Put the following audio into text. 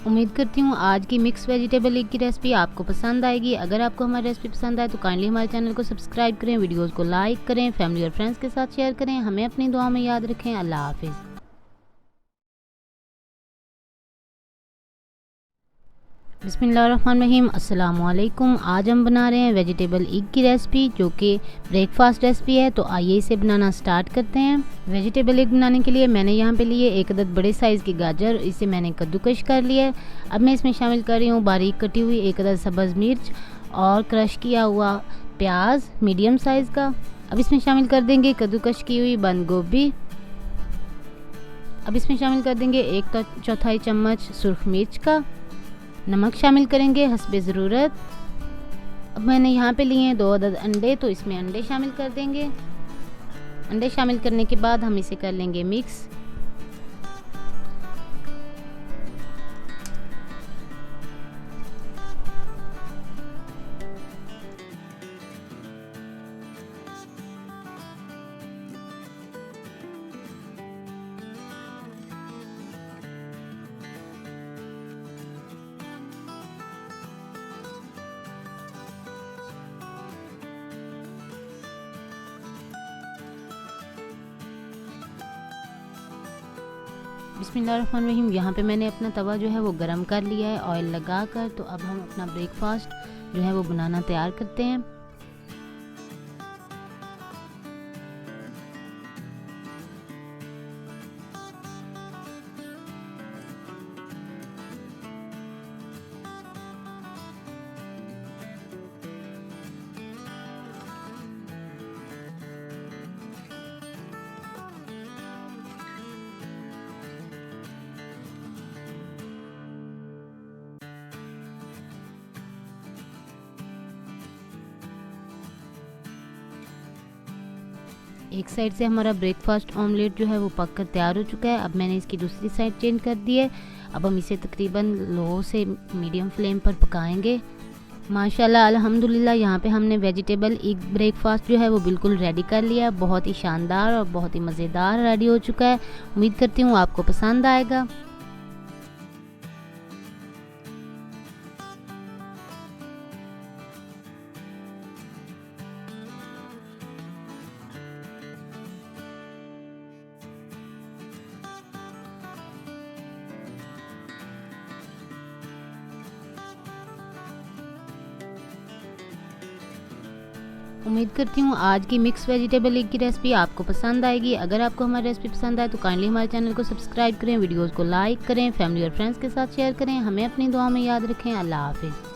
उम्मीद करती हूँ आज की मिक्स वेजिटेबल एग की रेसिपी आपको पसंद आएगी। अगर आपको हमारी रेसिपी पसंद आए तो काइंडली हमारे चैनल को सब्सक्राइब करें, वीडियोस को लाइक करें, फैमिली और फ्रेंड्स के साथ शेयर करें। हमें अपनी दुआ में याद रखें। अल्लाह हाफिज़। बिस्मिल्लाहिर्रहमानिर्रहीम। अस्सलाम वालेकुम। आज हम बना रहे हैं वेजिटेबल एग की रेसिपी, जो कि ब्रेकफास्ट रेसिपी है। तो आइए इसे बनाना स्टार्ट करते हैं। वेजिटेबल एग बनाने के लिए मैंने यहाँ पे लिए एक अदद बड़े साइज़ की गाजर, इसे मैंने कद्दूकश कर लिया है। अब मैं इसमें शामिल कर रही हूँ बारीक कटी हुई एक अदद सब्ज़ मिर्च और क्रश किया हुआ प्याज मीडियम साइज़ का। अब इसमें शामिल कर देंगे कद्दूकश की हुई बंद गोभी। अब इसमें शामिल कर देंगे 1/4 चम्मच सुर्ख मिर्च का। नमक शामिल करेंगे हस्बे ज़रूरत। अब मैंने यहाँ पे लिए हैं 2 अदद अंडे, तो इसमें अंडे शामिल कर देंगे। अंडे शामिल करने के बाद हम इसे कर लेंगे मिक्स। बिस्मिल्लाहिर्रहमानिर्रहीम। यहाँ पे मैंने अपना तवा जो है वो गरम कर लिया है ऑयल लगाकर। तो अब हम अपना ब्रेकफास्ट जो है वो बनाना तैयार करते हैं। एक साइड से हमारा ब्रेकफास्ट ऑमलेट जो है वो पक कर तैयार हो चुका है। अब मैंने इसकी दूसरी साइड चेंज कर दी है। अब हम इसे तकरीबन लो से मीडियम फ्लेम पर पकाएंगे। माशाल्लाह अल्हम्दुलिल्लाह, यहाँ पे हमने वेजिटेबल एग ब्रेकफास्ट जो है वो बिल्कुल रेडी कर लिया है। बहुत ही शानदार और बहुत ही मज़ेदार रेडी हो चुका है। उम्मीद करती हूँ आपको पसंद आएगा। उम्मीद करती हूँ आज की मिक्स वेजिटेबल एग की रेसिपी आपको पसंद आएगी। अगर आपको हमारी रेसिपी पसंद आए तो काइंडली हमारे चैनल को सब्सक्राइब करें, वीडियोस को लाइक करें, फैमिली और फ्रेंड्स के साथ शेयर करें। हमें अपनी दुआ में याद रखें। अल्लाह हाफिज़।